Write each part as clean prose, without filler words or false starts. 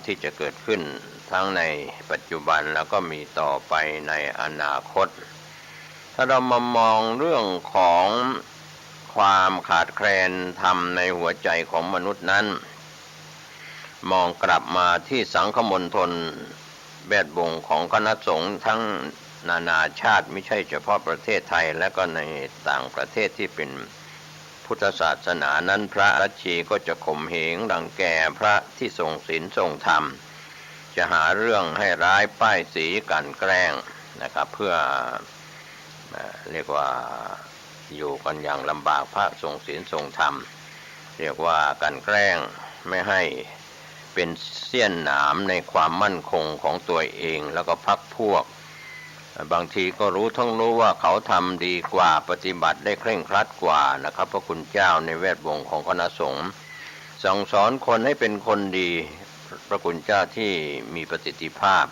ที่จะเกิดขึ้นทั้งในปัจจุบันแล้วก็มีต่อไปในอนาคตถ้าเรามามองเรื่องของความขาดแคลนธรรมในหัวใจของมนุษย์นั้นมองกลับมาที่สังคมณฑลแวดวงของคณะสงฆ์ทั้งนานาชาติไม่ใช่เฉพาะประเทศไทยและก็ในต่างประเทศที่เป็นพุทธศาสนานั้นพระรัชชีก็จะข่มเหงรังแกพระที่ทรงศีลทรงธรรมจะหาเรื่องให้ร้ายป้ายสีกันแกล้งนะครับเพื่อเรียกว่าอยู่กันอย่างลำบากพระทรงศีลทรงธรรมเรียกว่ากันแกล้งไม่ให้เป็นเสี้ยนหนามในความมั่นคงของตัวเองแล้วก็พรรคพวกบางทีก็รู้ทั้งรู้ว่าเขาทำดีกว่าปฏิบัติได้เคร่งครัดกว่านะครับพระคุณเจ้าในแวดวงของคณะสงฆ์สั่งสอนคนให้เป็นคนดีพระคุณเจ้าที่มีประสิทธิภาพ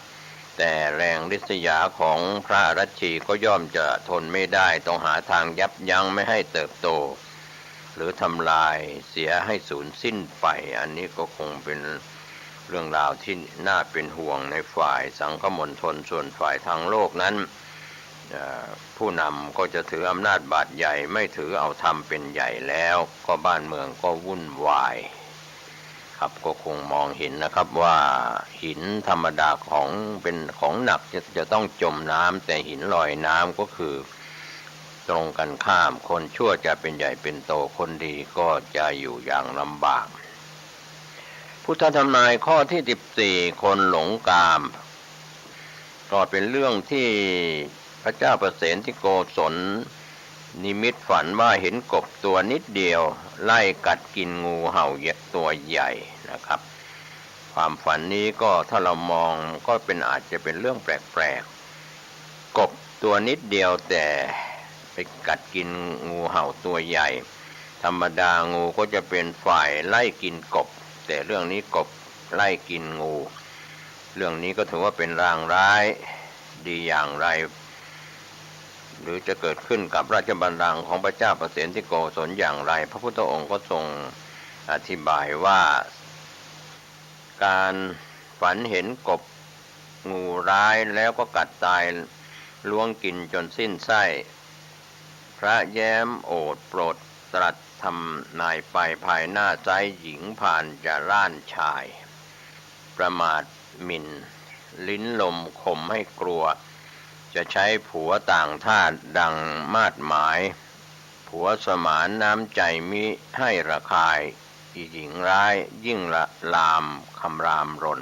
แต่แรงริษยาของพระรัชชีก็ย่อมจะทนไม่ได้ต้องหาทางยับยั้งไม่ให้เติบโตหรือทำลายเสียให้สูญสิ้นไปอันนี้ก็คงเป็นเรื่องราวที่น่าเป็นห่วงในฝ่ายสังคมณฑลส่วนฝ่ายทางโลกนั้นผู้นำก็จะถืออำนาจบาดใหญ่ไม่ถือเอาธรรมเป็นใหญ่แล้วก็บ้านเมืองก็วุ่นวายครับก็คงมองเห็นนะครับว่าหินธรรมดาของเป็นของหนักจะต้องจมน้ำแต่หินลอยน้ำก็คือตรงกันข้ามคนชั่วจะเป็นใหญ่เป็นโตคนดีก็จะอยู่อย่างลำบากพุทธธรรมนายข้อที่14คนหลงกามก็เป็นเรื่องที่พระเจ้าประเสนที่โกศลนิมิตฝันว่าเห็นกบตัวนิดเดียวไล่กัดกินงูเห่าตัวใหญ่นะครับความฝันนี้ก็ถ้าเรามองก็เป็นอาจจะเป็นเรื่องแปลกๆกบตัวนิดเดียวแต่ไปกัดกินงูเห่าตัวใหญ่ธรรมดางูก็จะเป็นฝ่ายไล่กินกบแต่เรื่องนี้กบไล่กินงูเรื่องนี้ก็ถือว่าเป็นรางร้ายดีอย่างไรหรือจะเกิดขึ้นกับราชบัลลังก์ของพระเจ้าประเสนที่โกศลอย่างไรพระพุทธองค์ก็ทรงอธิบายว่าการฝันเห็นกบงูร้ายแล้วก็กัดตายล้วงกินจนสิ้นไส้พระแย้มโอษฐ์โปรดตรัสทำนายไปภายหน้าใจหญิงผ่านจะร่านชายประมาทหมิ่นลิ้นลมข่มให้กลัวจะใช้ผัวต่างท่าดังมาดหมายผัวสมานน้ำใจมิให้ระคายอีหญิงร้ายยิ่งละลามคำรามรน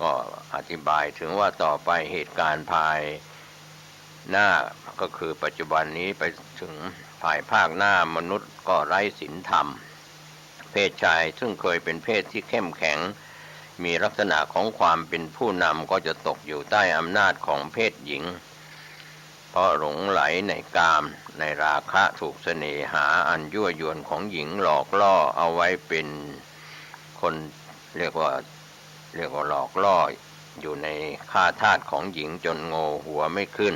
ก็อธิบายถึงว่าต่อไปเหตุการณ์ภายหน้าก็คือปัจจุบันนี้ไปถึงภายภาคหน้ามนุษย์ก็ไร้ศีลธรรมเพศชายซึ่งเคยเป็นเพศที่เข้มแข็งมีลักษณะของความเป็นผู้นำก็จะตกอยู่ใต้อำนาจของเพศหญิงเพราะหลงไหลในกามในราคะถูกเสน่หาอันยั่วยวนของหญิงหลอกล่อเอาไว้เป็นคนเรียกว่าหลอกล่ออยู่ในข้าทาสของหญิงจนโง่หัวไม่ขึ้น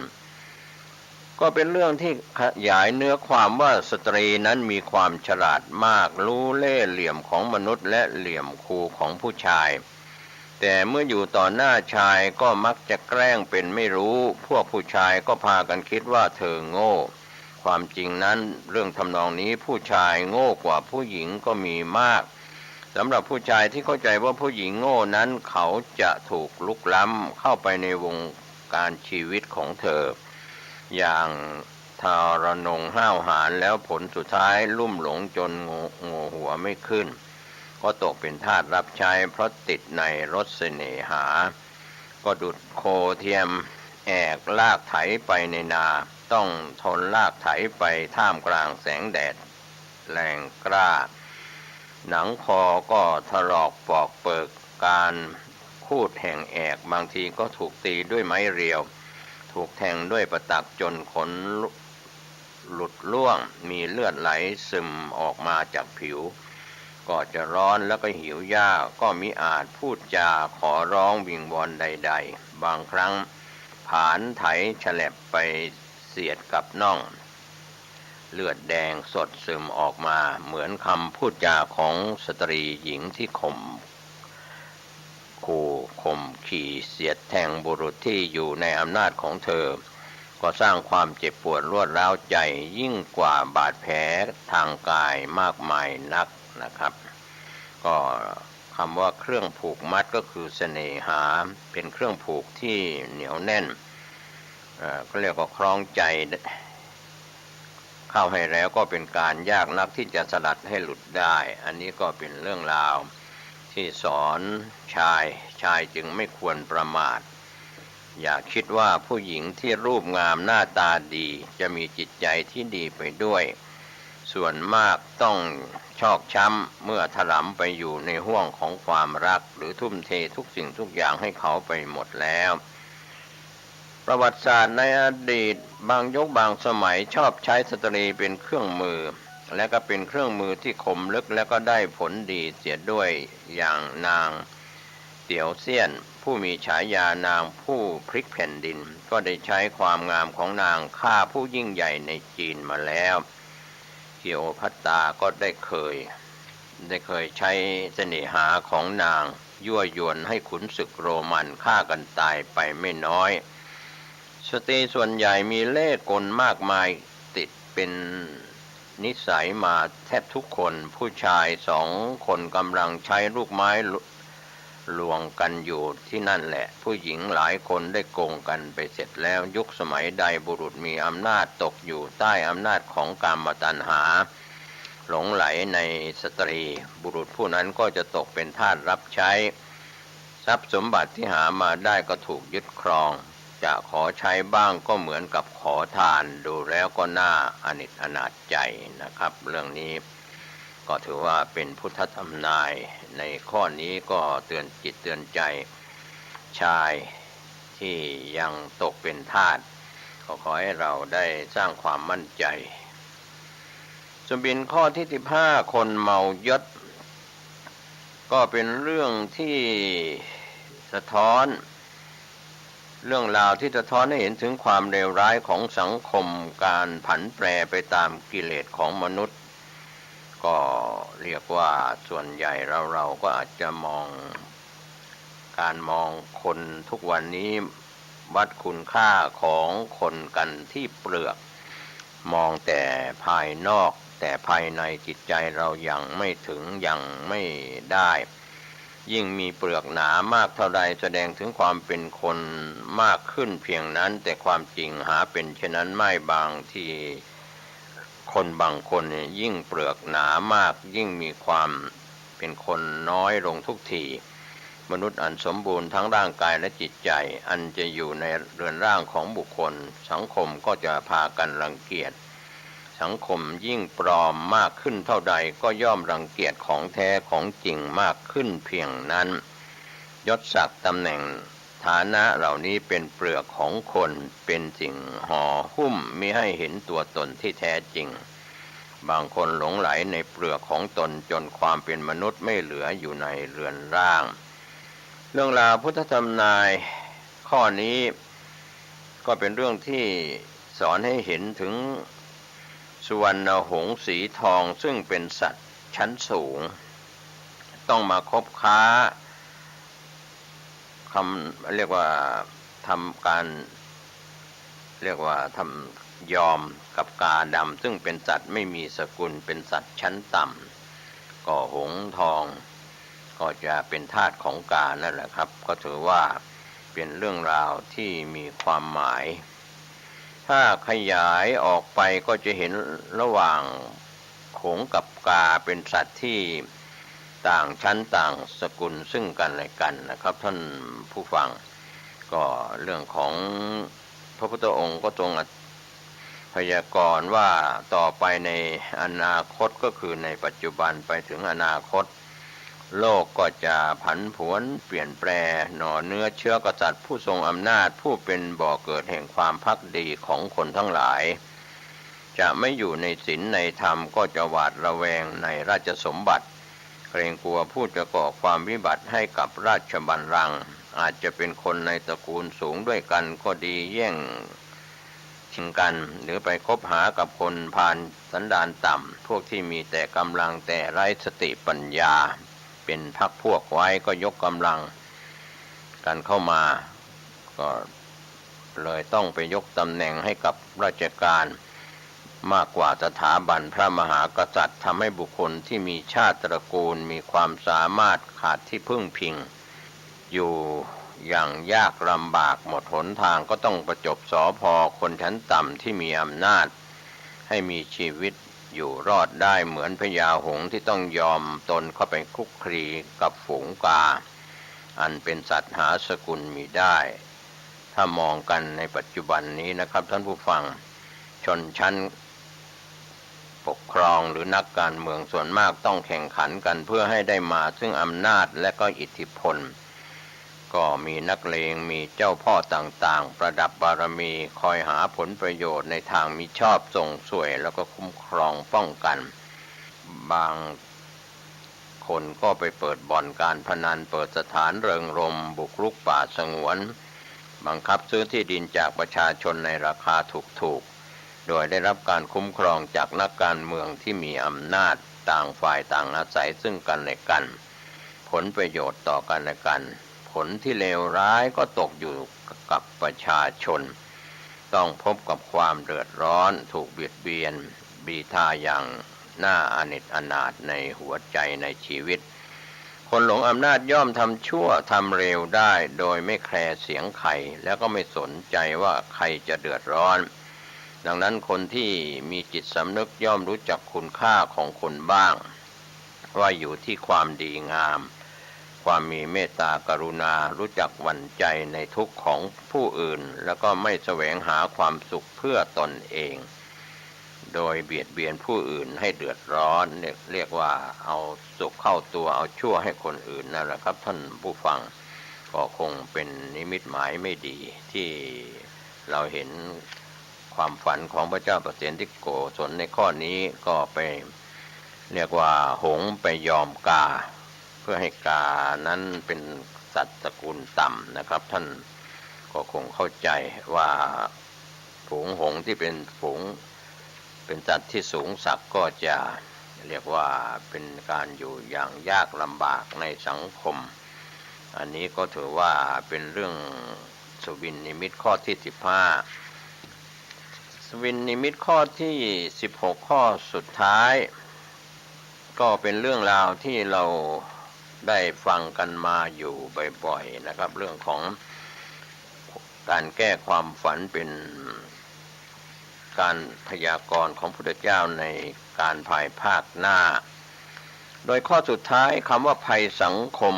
ก็เป็นเรื่องที่ขยายเนื้อความว่าสตรีนั้นมีความฉลาดมากรู้เล่ห์เหลี่ยมของมนุษย์และเหลี่ยมคูของผู้ชายแต่เมื่ออยู่ต่อหน้าชายก็มักจะแกล้งเป็นไม่รู้พวกผู้ชายก็พากันคิดว่าเธอโง่ความจริงนั้นเรื่องทำนองนี้ผู้ชายโง่กว่าผู้หญิงก็มีมากสำหรับผู้ชายที่เข้าใจว่าผู้หญิงโง่นั้นเขาจะถูกลุกล้ำเข้าไปในวงการชีวิตของเธออย่างทารนงห้าวหาญแล้วผลสุดท้ายลุ่มหลงจนโง่หัวไม่ขึ้นก็ตกเป็นทาสรับใช้เพราะติดในรสเสน่หาก็ดุจโคเทียมแอกลากไถไปในนาต้องทนลากไถไปท่ามกลางแสงแดดแรงกล้าหนังคอก็ถลอกปอกเปิกการคูดแห่งแอกบางทีก็ถูกตีด้วยไม้เรียวถูกแทงด้วยประตักจนขนหลุดร่วงมีเลือดไหลซึมออกมาจากผิวก็จะร้อนแล้วก็หิวยากก็มิอาจพูดจาขอร้องวิงวอนใดๆบางครั้งผานไถฉลับไปเสียดกับน่องเลือดแดงสดซึมออกมาเหมือนคำพูดจาของสตรีหญิงที่ข่ม ขี่เสียดแทงบุรุษที่อยู่ในอำนาจของเธอก็สร้างความเจ็บปวดรวดร้าวใจยิ่งกว่าบาดแผลทางกายมากมายนักนะครับก็คำว่าเครื่องผูกมัดก็คือเสน่หาเป็นเครื่องผูกที่เหนียวแน่นก็เรียกว่าคล้องใจเข้าให้แล้วก็เป็นการยากนักที่จะสลัดให้หลุดได้อันนี้ก็เป็นเรื่องราวที่สอนชายจึงไม่ควรประมาทอย่าคิดว่าผู้หญิงที่รูปงามหน้าตาดีจะมีจิตใจที่ดีไปด้วยส่วนมากต้องชอกช้ำเมื่อถลำไปอยู่ในห้วงของความรักหรือทุ่มเททุกสิ่งทุกอย่างให้เขาไปหมดแล้วประวัติศาสตร์ในอดีตบางยุคบางสมัยชอบใช้สตรีเป็นเครื่องมือและก็เป็นเครื่องมือที่คมลึกและก็ได้ผลดีเสียด้วยอย่างนางเตี๋ยวเซี่ยนผู้มีฉายานางผู้พลิกแผ่นดินก็ได้ใช้ความงามของนางฆ่าผู้ยิ่งใหญ่ในจีนมาแล้วคลีโอพัตตราก็ได้เคยใช้เสน่หาของนางยั่วยวนให้ขุนศึกโรมันฆ่ากันตายไปไม่น้อยสตรีส่วนใหญ่มีเล่ห์กลมากมายติดเป็นนิสัยมาแทบทุกคนผู้ชาย2 คนกำลังใช้ลูกไม้ลวงกันอยู่ที่นั่นแหละผู้หญิงหลายคนได้โกงกันไปเสร็จแล้วยุคสมัยใดบุรุษมีอำนาจตกอยู่ใต้อำนาจของกามตัณหาหลงไหลในสตรีบุรุษผู้นั้นก็จะตกเป็นทาสรับใช้ทรัพย์สมบัติที่หามาได้ก็ถูกยึดครองจะขอใช้บ้างก็เหมือนกับขอทานดูแล้วก็น่าอนิจอนาจใจนะครับเรื่องนี้ก็ถือว่าเป็นพุทธธรรมนายในข้อนี้ก็เตือนจิตเตือนใจชายที่ยังตกเป็นทาสก็ขอให้เราได้สร้างความมั่นใจสุบินข้อที่15คนเมายศก็เป็นเรื่องที่สะท้อนเรื่องราวที่สะท้อนให้เห็นถึงความเลวร้ายของสังคมการผันแปรไปตามกิเลสของมนุษย์ก็เรียกว่าส่วนใหญ่เราก็อาจจะมองคนทุกวันนี้วัดคุณค่าของคนกันที่เปลือกมองแต่ภายนอกแต่ภายในจิตใจเรายังไม่ถึงยังไม่ได้ยิ่งมีเปลือกหนามากเท่าใดแสดงถึงความเป็นคนมากขึ้นเพียงนั้นแต่ความจริงหาเป็นเช่นนั้นไม่บางที่คนบางคนยิ่งเปลือกหนามากยิ่งมีความเป็นคนน้อยลงทุกทีมนุษย์อันสมบูรณ์ทั้งร่างกายและจิตใจอันจะอยู่ในเรือนร่างของบุคคลสังคมก็จะพากันรังเกียจสังคมยิ่งปลอมมากขึ้นเท่าใดก็ย่อมรังเกียจของแท้ของจริงมากขึ้นเพียงนั้นยศศักดิ์ตำแหน่งฐานะเหล่านี้เป็นเปลือกของคนเป็นสิ่งห่อหุ้มมิให้เห็นตัวตนที่แท้จริงบางคนหลงไหลในเปลือกของตนจนความเป็นมนุษย์ไม่เหลืออยู่ในเรือนร่างเรื่องราวพุทธธรรมนายข้อนี้ก็เป็นเรื่องที่สอนให้เห็นถึงสุวรรณหงส์สีทองซึ่งเป็นสัตว์ชั้นสูงต้องมาคบค้าเรียกว่าทำการเรียกว่าทำยอมกับกาดำซึ่งเป็นสัตว์ไม่มีสกุลเป็นสัตว์ชั้นต่ำก็หงส์ทองก็จะเป็นทาสของกานั่นแหละครับก็ถือว่าเป็นเรื่องราวที่มีความหมายถ้าขยายออกไปก็จะเห็นระหว่างหงส์กับกาเป็นสัตว์ที่ต่างชั้นต่างสกุลซึ่งกันและกันนะครับท่านผู้ฟังก็เรื่องของพระพุทธองค์ก็ทรงพยากรณ์ว่าต่อไปในอนาคตก็คือในปัจจุบันไปถึงอนาคตโลกก็จะผันผวนเปลี่ยนแปลงหน่อเนื้อเชื้อกษัตริย์ผู้ทรงอำนาจผู้เป็นบ่อเกิดแห่งความภักดีของคนทั้งหลายจะไม่อยู่ในศีลในธรรมก็จะหวาดระแวงในราชสมบัติเกรงกลัวผู้จะก่อความวิบัติให้กับราชบัลลังก์อาจจะเป็นคนในตระกูลสูงด้วยกันก็ดีแย่งชิงกันหรือไปคบหากับคนพาลสันดานต่ำพวกที่มีแต่กำลังแต่ไร้สติปัญญาเป็นพรรคพวกไว้ก็ยกกำลัง กันเข้ามาก็เลยต้องไปยกตำแหน่งให้กับราชการมากกว่าสถาบันพระมหากษัตริย์ทำให้บุคคลที่มีชาติตระกูลมีความสามารถขาดที่พึ่งพิงอยู่อย่างยากลำบากหมดหนทางก็ต้องประจบสภ.คนชั้นต่ำที่มีอำนาจให้มีชีวิตอยู่รอดได้เหมือนพญาหงส์ที่ต้องยอมตนเข้าไปคลุกคลีกับฝูงกาอันเป็นสัตว์หาสกุลมีได้ถ้ามองกันในปัจจุบันนี้นะครับท่านผู้ฟังชนชั้นปกครองหรือนักการเมืองส่วนมากต้องแข่งขันกันเพื่อให้ได้มาซึ่งอำนาจและก็อิทธิพลก็มีนักเลงมีเจ้าพ่อต่างๆประดับบารมีคอยหาผลประโยชน์ในทางมิชอบส่งสวยแล้วก็คุ้มครองป้องกันบางคนก็ไปเปิดบ่อนการพนันเปิดสถานเริงรมย์บุกรุกป่าสงวนบังคับซื้อที่ดินจากประชาชนในราคาถูกๆโดยได้รับการคุ้มครองจากนักการเมืองที่มีอำนาจต่างฝ่ายต่างอาศัยซึ่งกันและกันผลประโยชน์ต่อกันและกันผลที่เลวร้ายก็ตกอยู่กับประชาชนต้องพบกับความเดือดร้อนถูกเบียดเบียนบีทาอย่างน่าอานิจอนาถในหัวใจในชีวิตคนหลงอำนาจย่อมทำชั่วทำเร็วได้โดยไม่แคร์เสียงใครแล้วก็ไม่สนใจว่าใครจะเดือดร้อนดังนั้นคนที่มีจิตสำนึกย่อมรู้จักคุณค่าของคนบ้างว่าอยู่ที่ความดีงามความมีเมตตากรุณารู้จักหวั่นใจในทุกข์ของผู้อื่นแล้วก็ไม่แสวงหาความสุขเพื่อตนเองโดยเบียดเบียนผู้อื่นให้เดือดร้อนเรียกว่าเอาสุขเข้าตัวเอาชั่วให้คนอื่นนั่นแหละครับท่านผู้ฟังก็คงเป็นนิมิตหมายไม่ดีที่เราเห็นความฝันของพระเจ้าประเสนทิโกศลในข้อนี้ก็ไปเรียกว่าหงส์ไปยอมกาเพื่อให้กานั้นเป็นสัตว์ตระกูลต่ำนะครับท่านก็คงเข้าใจว่าฝูงหงส์ที่เป็นฝูงเป็นสัตว์ที่สูงสักก็จะเรียกว่าเป็นการอยู่อย่างยากลำบากในสังคมอันนี้ก็ถือว่าเป็นเรื่องสุวินนิมิตข้อที่15สุวินนิมิตข้อที่16ข้อสุดท้ายก็เป็นเรื่องราวที่เราได้ฟังกันมาอยู่บ่อยๆนะครับเรื่องของการแก้ความฝันเป็นการพยากรณ์ของพระพุทธเจ้าในการภายภาคหน้าโดยข้อสุดท้ายคำว่าภัยสังคม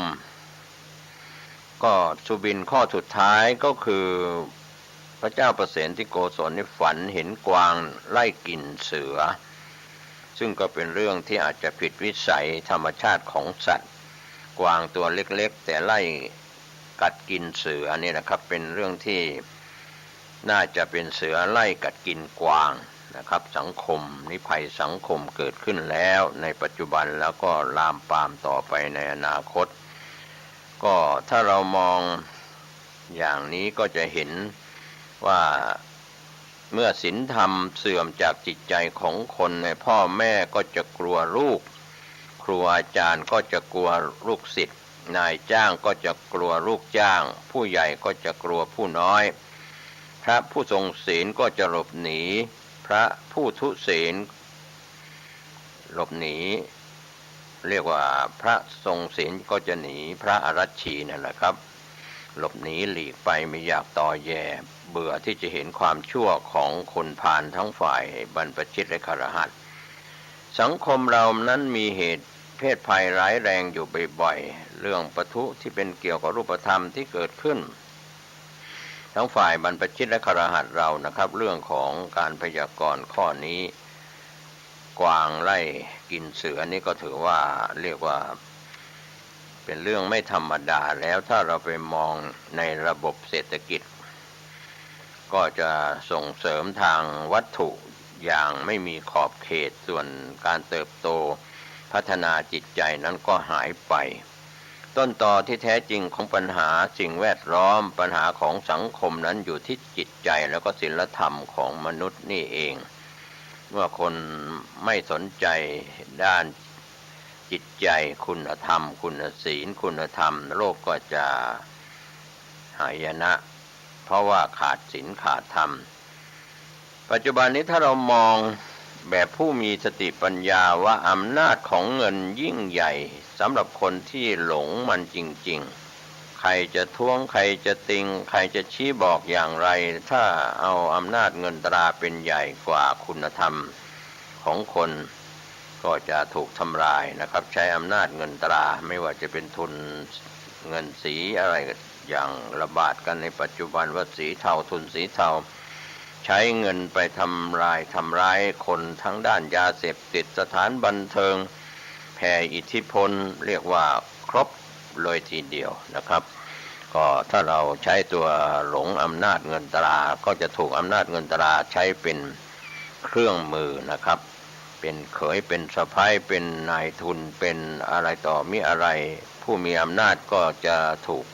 ก็สุบินข้อสุดท้ายก็คือพระเจ้าประเสนทิโกศลได้ฝันเห็นกวางไล่กินเสือซึ่งก็เป็นเรื่องที่อาจจะผิดวิสัยธรรมชาติของสัตว์กวางตัวเล็กๆแต่ไล่กัดกินเสือนี่นะครับเป็นเรื่องที่น่าจะเป็นเสือไล่กัดกินกวางนะครับสังคมนิภัยสังคมเกิดขึ้นแล้วในปัจจุบันแล้วก็ลามปามต่อไปในอนาคตก็ถ้าเรามองอย่างนี้ก็จะเห็นว่าเมื่อศีลธรรมเสื่อมจากจิตใจของคนในพ่อแม่ก็จะกลัวลูกครูอาจารย์ก็จะกลัวลูกศิษย์นายจ้างก็จะกลัวลูกจ้างผู้ใหญ่ก็จะกลัวผู้น้อยพระผู้ทรงศีลก็จะหลบหนีพระผู้ทุศีลหลบหนีเรียกว่าพระทรงศีลก็จะหนีพระอรัชชีนั่นแหละครับหลบหนีหลีกไปไม่อยากต่อแย่เบื่อที่จะเห็นความชั่วของคนพาลทั้งฝ่ายบรรพชิตและคฤหัสถ์สังคมเรานั้นมีเหตุเพศภัยร้ายแรงอยู่บ่อยๆเรื่องปะทุที่เป็นเกี่ยวกับรูปธรรมที่เกิดขึ้นทั้งฝ่ายบรรพชิตและคฤหัสถ์เรานะครับเรื่องของการพยากรณ์ข้อนี้กวางไล่กินเสือนี่ก็ถือว่าเรียกว่าเป็นเรื่องไม่ธรรมดาแล้วถ้าเราไปมองในระบบเศรษฐกิจก็จะส่งเสริมทางวัตถุอย่างไม่มีขอบเขตส่วนการเติบโตพัฒนาจิตใจนั้นก็หายไปต้นตอที่แท้จริงของปัญหาสิ่งแวดล้อมปัญหาของสังคมนั้นอยู่ที่จิตใจแล้วก็ศีลธรรมของมนุษย์นี่เองเมื่อคนไม่สนใจด้านจิตใจคุณธรรมคุณศีลคุณธรรมโลกก็จะ หายนะเพราะว่าขาดศีลขาดธรรมปัจจุบันนี้ถ้าเรามองแบบผู้มีสติปัญญาว่าอำนาจของเงินยิ่งใหญ่สำหรับคนที่หลงมันจริงๆใครจะท้วงใครจะติงใครจะชี้บอกอย่างไรถ้าเอาอำนาจเงินตราเป็นใหญ่กว่าคุณธรรมของคนก็จะถูกทำลายนะครับใช้อำนาจเงินตราไม่ว่าจะเป็นทุนเงินสีอะไรอย่างระบาดกันในปัจจุบันว่าสีเทาทุนสีเทาใช้เงินไปทำร้ายคนทั้งด้านยาเสพติดสถานบันเทิงแผ่อิทธิพลเรียกว่าครบเลยทีเดียวนะครับก็ถ้าเราใช้ตัวหลงอำนาจเงินตราก็จะถูกอำนาจเงินตราใช้เป็นเครื่องมือนะครับเป็นเขยเป็นสะใภ้เป็นนายทุนเป็นอะไรต่อมีอะไรผู้มีอำนาจก็จะถูก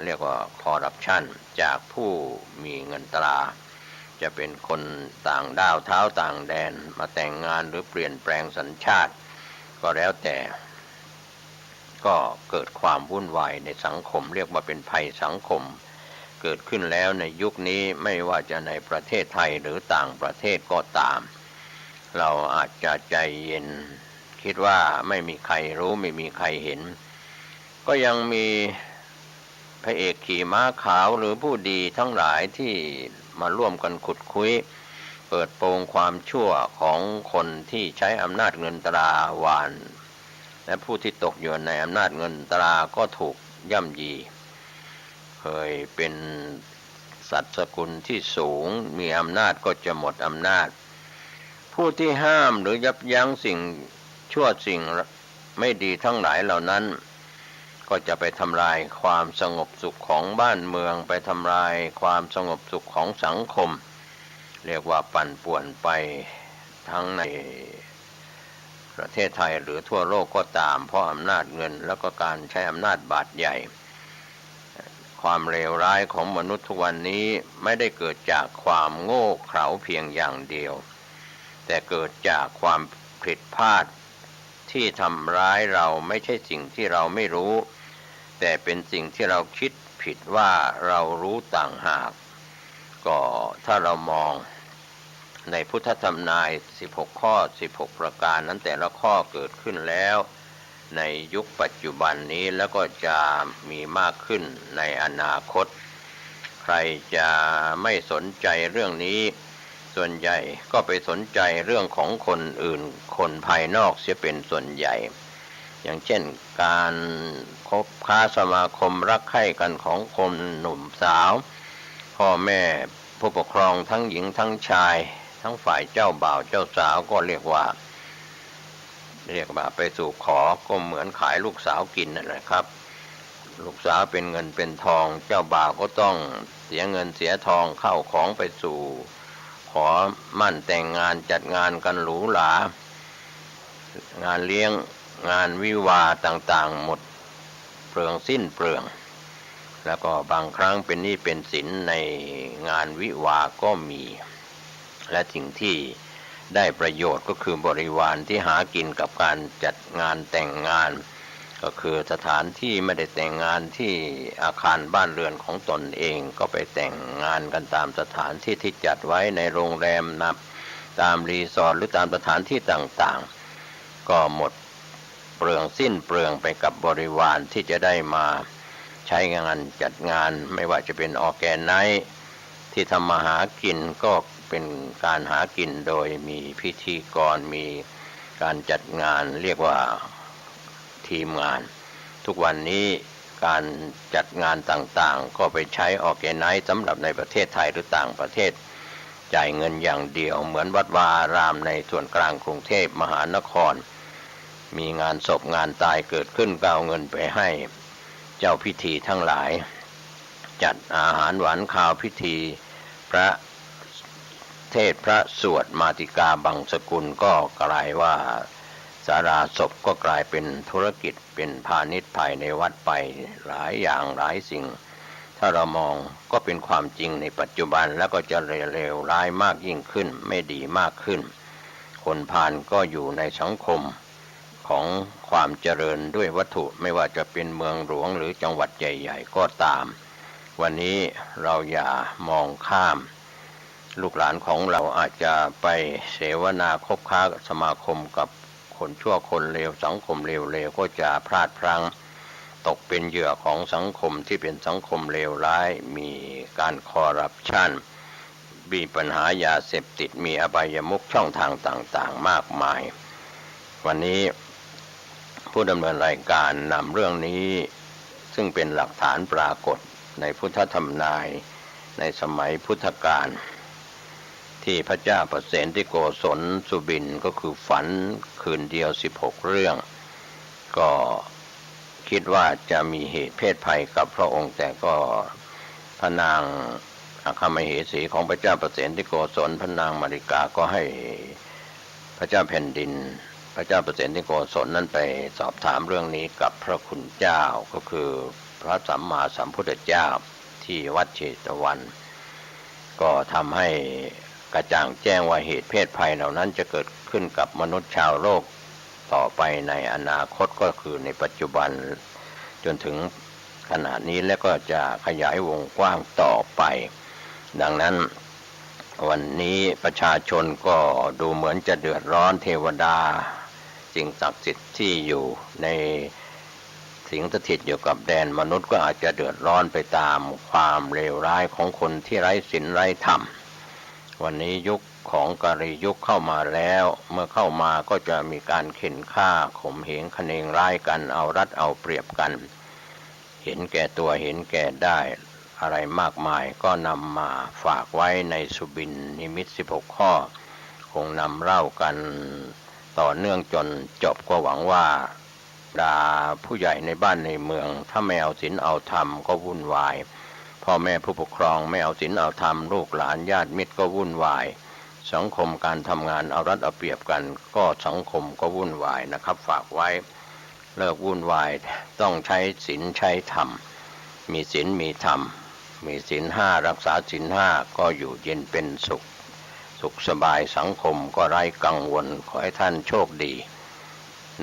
เรียกว่าคอร์รัปชันจากผู้มีเงินตราจะเป็นคนต่างด้าวเท้าต่างแดนมาแต่งงานหรือเปลี่ยนแปลงสัญชาติก็แล้วแต่ก็เกิดความวุ่นวายในสังคมเรียกว่าเป็นภัยสังคมเกิดขึ้นแล้วในยุคนี้ไม่ว่าจะในประเทศไทยหรือต่างประเทศก็ตามเราอาจจะใจเย็นคิดว่าไม่มีใครรู้ไม่มีใครเห็นก็ยังมีพระเอกขี่ม้าขาวหรือผู้ดีทั้งหลายที่มาร่วมกันขุดคุยเปิดโปงความชั่วของคนที่ใช้อำนาจเงินตราวานและผู้ที่ตกอยู่ในอำนาจเงินตราก็ถูกย่ำยีเคยเป็นสัตว์สกุลที่สูงมีอำนาจก็จะหมดอำนาจผู้ที่ห้ามหรือยับยั้งสิ่งชั่วสิ่งไม่ดีทั้งหลายเหล่านั้นก็จะไปทำลายความสงบสุขของบ้านเมืองไปทำลายความสงบสุขของสังคมเรียกว่าปั่นป่วนไปทั้งในประเทศไทยหรือทั่วโลกก็ตามเพราะอำนาจเงินแล้วก็การใช้อำนาจบาดใหญ่ความเลวร้ายของมนุษย์ทุกวันนี้ไม่ได้เกิดจากความโง่เขลาเพียงอย่างเดียวแต่เกิดจากความผิดพลาดที่ทำร้ายเราไม่ใช่สิ่งที่เราไม่รู้แต่เป็นสิ่งที่เราคิดผิดว่าเรารู้ต่างหากก็ถ้าเรามองในพุทธธรรมนาย16ข้อ16ประการนั้นแต่ละข้อเกิดขึ้นแล้วในยุคปัจจุบันนี้แล้วก็จะมีมากขึ้นในอนาคตใครจะไม่สนใจเรื่องนี้ส่วนใหญ่ก็ไปสนใจเรื่องของคนอื่นคนภายนอกเสียเป็นส่วนใหญ่อย่างเช่นการคบค้าสมาคมรักใคร่กันของคนหนุ่มสาวพ่อแม่ผู้ปกครองทั้งหญิงทั้งชายทั้งฝ่ายเจ้าบ่าวเจ้าสาวก็เรียกว่าไปสู่ขอก็เหมือนขายลูกสาวกินนั่นแหละครับลูกสาวเป็นเงินเป็นทองเจ้าบ่าวก็ต้องเสียเงินเสียทองเข้าของไปสู่ขอมั่นแต่งงานจัดงานกันหรูหรางานเลี้ยงงานวิวาห์ต่างๆหมดเปลืองสิ้นเปลืองแล้วก็บางครั้งเป็นหนี้เป็นสินในงานวิวาห์ก็มีและสิ่งที่ได้ประโยชน์ก็คือบริวารที่หากินกับการจัดงานแต่งงานก็คือสถานที่ไม่ได้แต่งงานที่อาคารบ้านเรือนของตนเองก็ไปแต่งงานกันตามสถานที่ที่จัดไว้ในโรงแรมนะตามรีสอร์ทหรือตามสถานที่ต่างๆก็หมดเปลืองสิ้นเปลืองไปกับบริวารที่จะได้มาใช้งานจัดงานไม่ว่าจะเป็นออร์แกไนซ์ที่ทำมาหากินก็เป็นการหากินโดยมีพิธีกรมีการจัดงานเรียกว่าทีมงานทุกวันนี้การจัดงานต่างๆก็ไปใช้ออร์แกไนซ์สำหรับในประเทศไทยหรือต่างประเทศจ่ายเงินอย่างเดียวเหมือนวัดวาอารามในส่วนกลางกรุงเทพมหานครมีงานศพงานตายเกิดขึ้นก็เอาเงินไปให้เจ้าพิธีทั้งหลายจัดอาหารหวานข้าวพิธีพระเทศพระสวดมาติกาบังสกุลก็กลายว่าศาลาศพก็กลายเป็นธุรกิจเป็นพาณิชย์ภายในวัดไปหลายอย่างหลายสิ่งถ้าเรามองก็เป็นความจริงในปัจจุบันแล้วก็จะเลวร้ายมากยิ่งขึ้นไม่ดีมากขึ้นคนพาลก็อยู่ในสังคมของความเจริญด้วยวัตถุไม่ว่าจะเป็นเมืองหลวงหรือจังหวัดใหญ่ๆก็ตาม วันนี้เราอย่ามองข้ามลูกหลานของเราอาจจะไปเสวนาคบค้าสมาคมกับคนชั่วคนเลวสังคมเลวๆก็จะพลาดพลั้งตกเป็นเหยื่อของสังคมที่เป็นสังคมเลวร้ายมีการคอร์รัปชันมีปัญหายาเสพติดมีอบายมุขช่องทางต่างๆมากมายวันนี้ผู้ดำเนินรายการนำเรื่องนี้ซึ่งเป็นหลักฐานปรากฏในพุทธธรรมนายในสมัยพุทธกาลที่พระเจ้าประเสนที่โกศลสุบินก็คือฝันคืนเดียว16เรื่องก็คิดว่าจะมีเหตุเพศภัยกับพระองค์แต่ก็พระนางอัคมเหสีของพระเจ้าประเสนที่โกศลพระนางมาริกาก็ให้พระเจ้าแผ่นดินพระเจ้าประเสนที่โกศลนั้นไปสอบถามเรื่องนี้กับพระคุณเจ้าก็คือพระสัมมาสัมพุทธเจ้าที่วัดเชตวันก็ทำให้กระจ่างแจ้งว่าเหตุเพศภัยเหล่านั้นจะเกิดขึ้นกับมนุษย์ชาวโลกต่อไปในอนาคตก็คือในปัจจุบันจนถึงขณะนี้และก็จะขยายวงกว้างต่อไปดังนั้นวันนี้ประชาชนก็ดูเหมือนจะเดือดร้อนเทวดาสิ่งศักดิ์สิทธิ์ที่อยู่ในสิงสถิตอยู่กับแดนมนุษย์ก็อาจจะเดือดร้อนไปตามความเลวร้ายของคนที่ไร้ศีลไร้ธรรมวันนี้ยุคของกาลียุคเข้ามาแล้วเมื่อเข้ามาก็จะมีการเข็นฆ่าข่มเหงคะเนงร้ายกันเอารัดเอาเปรียบกันเห็นแก่ตัวเห็นแก่ได้อะไรมากมายก็นำมาฝากไว้ในสุบินนิมิต16ข้อคงนำเล่ากันต่อเนื่องจนจบก็หวังว่าผู้ใหญ่ในบ้านในเมืองถ้าไม่เอาศีลเอาธรรมก็วุ่นวายพ่อแม่ผู้ปกครองไม่เอาศีลเอาธรรมลูกหลานญาติมิตรก็วุ่นวายสังคมการทำงานเอารัดเอาเปรียบกันก็สังคมก็วุ่นวายนะครับฝากไว้เลิกวุ่นวายต้องใช้ศีลใช้ธรรมมีศีลมีธรรมมีศีล5รักษาศีล5ก็อยู่เย็นเป็นสุขสบายสังคมก็ไร้กังวลขอให้ท่านโชคดี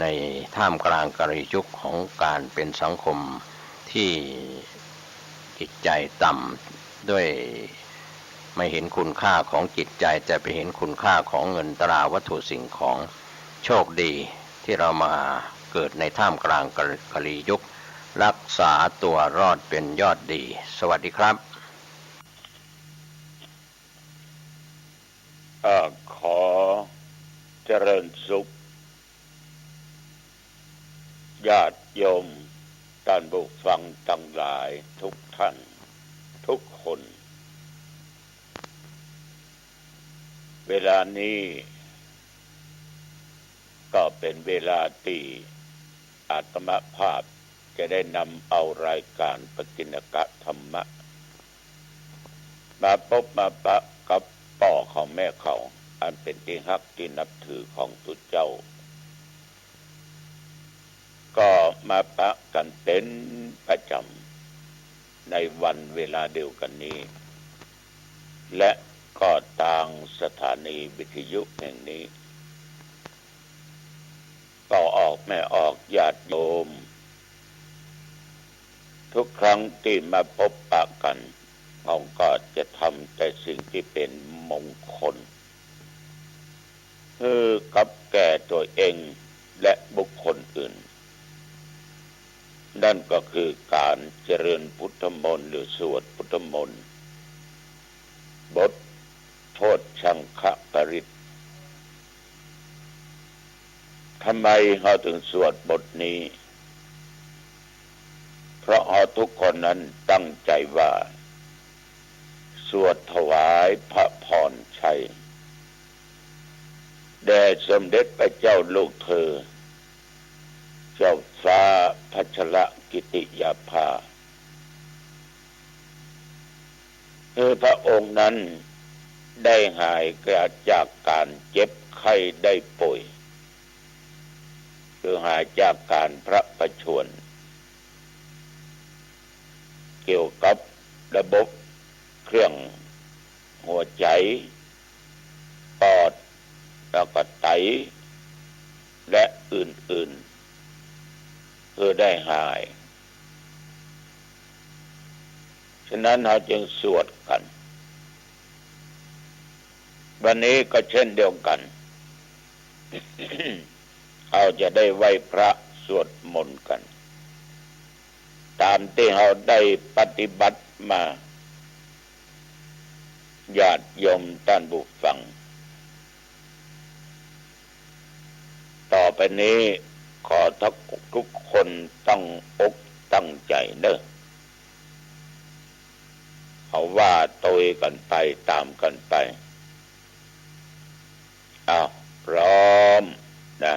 ในท่ามกลางกรียุคของการเป็นสังคมที่จิตใจต่ำด้วยไม่เห็นคุณค่าของจิตใจแต่ไปเห็นคุณค่าของเงินตราวัตถุสิ่งของโชคดีที่เรามาเกิดในท่ามกลางกรียุครักษาตัวรอดเป็นยอดดีสวัสดีครับขอเจริญสุขญาติโยมท่านผู้ฟังทั้งหลายทุกท่านทุกคนเวลานี้ก็เป็นเวลาที่อาตมาภาพจะได้นำเอารายการปกิณกะธรรมะมาพบมาปะกับพ่อของแม่เขาอันเป็นที่ฮักที่นับถือของตุเจ้าก็มาปะกันเป็นประจำในวันเวลาเดียวกันนี้และก็ทางสถานีวิทยุแห่งนี้ก็ออกแม่ออกญาติโยมทุกครั้งที่มาพบปะกันเขาก็จะทำแต่สิ่งที่เป็นมงคลคือกับแก่ตัวเองและบุคคลอื่นนั่นก็คือการเจริญพุทธมนต์หรือสวดพุทธมนต์บทโทษชังคปริตทำไมเราถึงสวดบทนี้เพราะเราทุกคนนั้นตั้งใจว่าสวดถวายพระพรชัยแด่สมเด็จพระเจ้าลูกเธอเจ้าฟ้าพัชรกิติยาภาพระองค์นั้นได้หายจากการเจ็บไข้ได้ป่วยคือหายจากการพระประชวรเกี่ยวกับระบบเครื่องหัวใจปอดแล้วก็ไตและอื่นๆคือได้หาย ฉะนั้นเราจึงสวดกันวันนี้ก็เช่นเดียวกัน เราจะได้ไหว้พระสวดมนต์กันตามที่เราได้ปฏิบัติมาญาติโยมท่านผู้ฟังต่อไปนี้ขอทุกคนตั้งอกตั้งใจเด้อเอาว่าโตยกันไปตามกันไปพร้อมนะ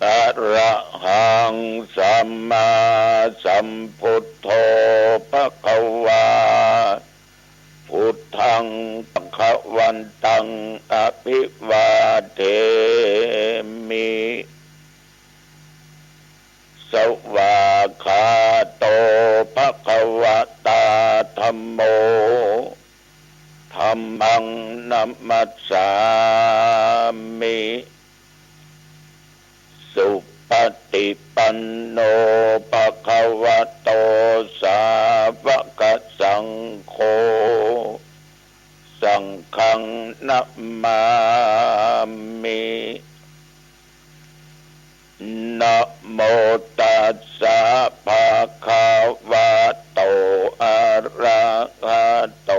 อะระหังสัมมาสัมพุทโธภควาพุทธังภควันตังอภิวาเทมิสวากขาโตภควตาธัมโมธัมมังนัมมัสสามิสุปฏิปันโนภควโตสาวกสังโฆสังฆังนัมมามินะโมตัสสะภะคะวะโตอะระหะโต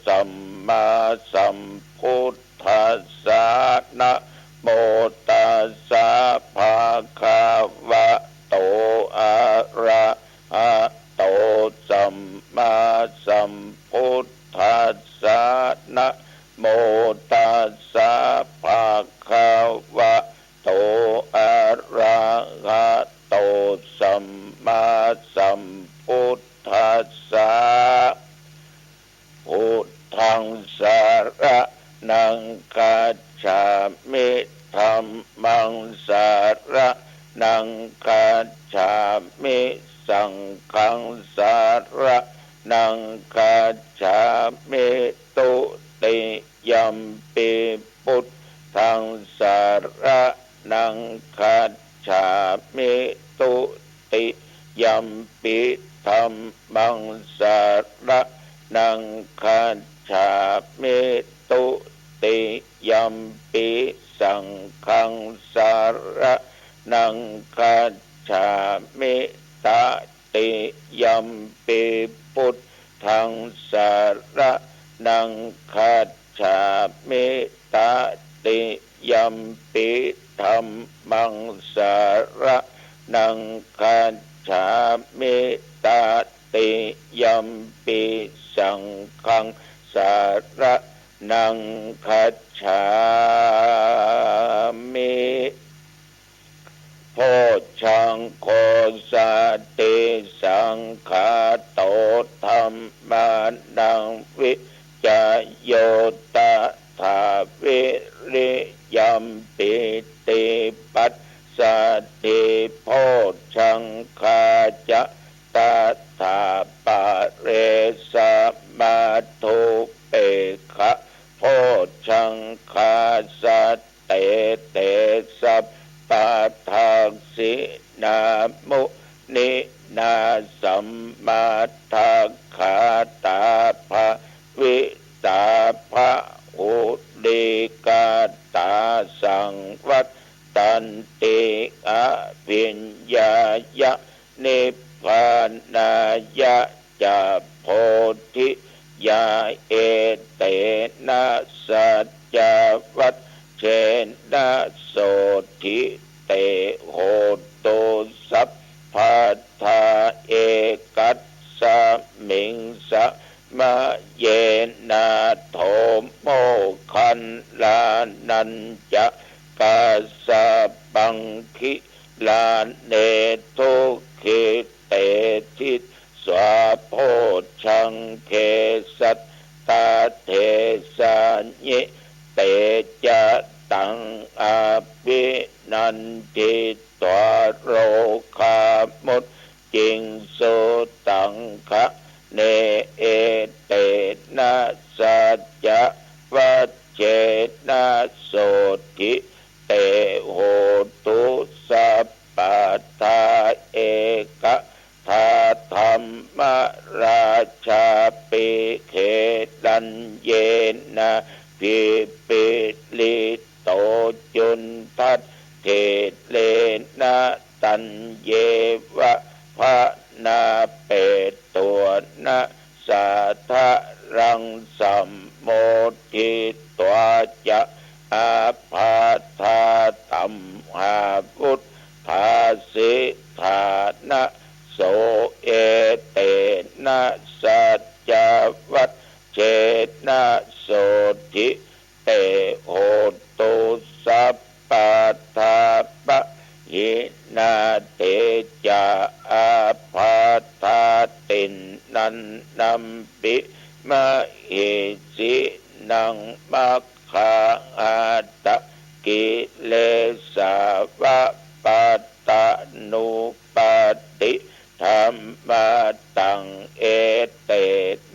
สัมมาสัมพุทธัสสะนะโมตัสสะภะคะวะโตอะระหะโตสัมมาสัมพุทธัสสะนะโมตัสสะภะคะวะโตอะระหะโตสัมมาสัมพุทธัสสะพุทธังสรณังคัจฉามิธัมมังสรณังคัจฉามิสังฆังสรณังคัจฉามิตุติยัมปิพุทธังสรณังคัจฉามิตุติยัมปิธัมมังสรณังคัจฉามิตุติยัมปิสังฆังสรณังคัจฉามิตติยัมปิพุทธังสรณังคัจฉามิตติยัมปิธัมมังสรณังคัจฉามิตติยัมปิสังฆังสรณังคัจฉามิโพชังโคสติสังฆาโตธัมมานังวิจโยตถาวิริยัมปิติปัสสติโพชังคาจะตถาปะเรสมาทุเปขะโพชังคาสเตเตสัพปะทักษินามุนินาสัมมาทักขาตาภะวิตาภะอุดิกาตาสังวัตตันติอภิญญายะนิพพานายะจะโพธิยาเอเตนะสัจจวัตเชนะโสธิเตโหตุสัพพัทธาเอกัสสมิงสะมะเยนะโทโมคันลานันจะกาสะปังคิลาเนทุขิเตทิสวาโพชังเคสัตตาเทสานิเตจะตังอาภินันติตวโรคามุตจิงสุตังคะเนเอเตนะสัจจะวัจเจนะโสทิเตโหตุสัพพะทาเอกทาธั มมาราชาปิเขตันเยนะพิปิลิโตจุนทัตเทเลนะตันเยวะภะนาเปตัวนะสาทะรังสัมโมทิตวาจะอาภาธาตัมหาพุทธาสิธานะโสเอเตนะสัจจวัตเจนะโสทิเตโหตุสัพพะทาปะหินาเตจาอาภาธาตินนันนัมปิมะเหสินังมัคคาอาตะกิเลสาวะปัตตานุปาติธรรมะตังเอเต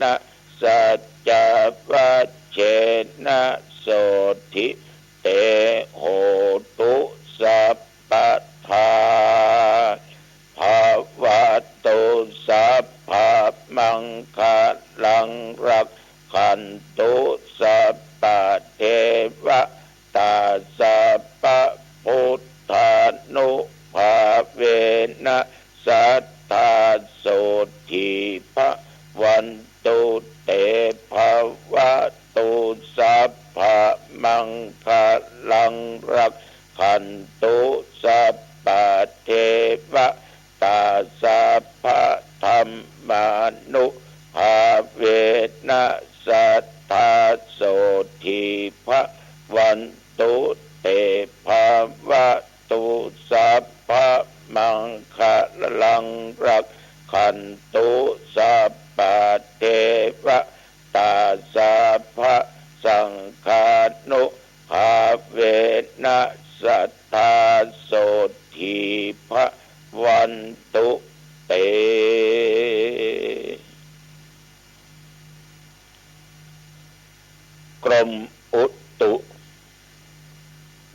นะสัจจวัชเชนะโสทิเตโหตุสัพพะทาภาวะโตสัพพะมังคลังรักขันตุสัพพะเทวตาสัพพะพุทธานุภาเวนะสัทธาโสทิภะวันตุเตภาวะตุสัพพะมังคลังรักขันตุสัพพะเทวตาสัพพะธรรมานุภาเวนะสัทธาโสทิภะวันตุเตภาวะตุสัพพะมังคลังรักขันตุสัพพะเทวตาสัพพะสังฆานุภาเวนะสัทธาโสทิภะวันตุเตกรมอุตุ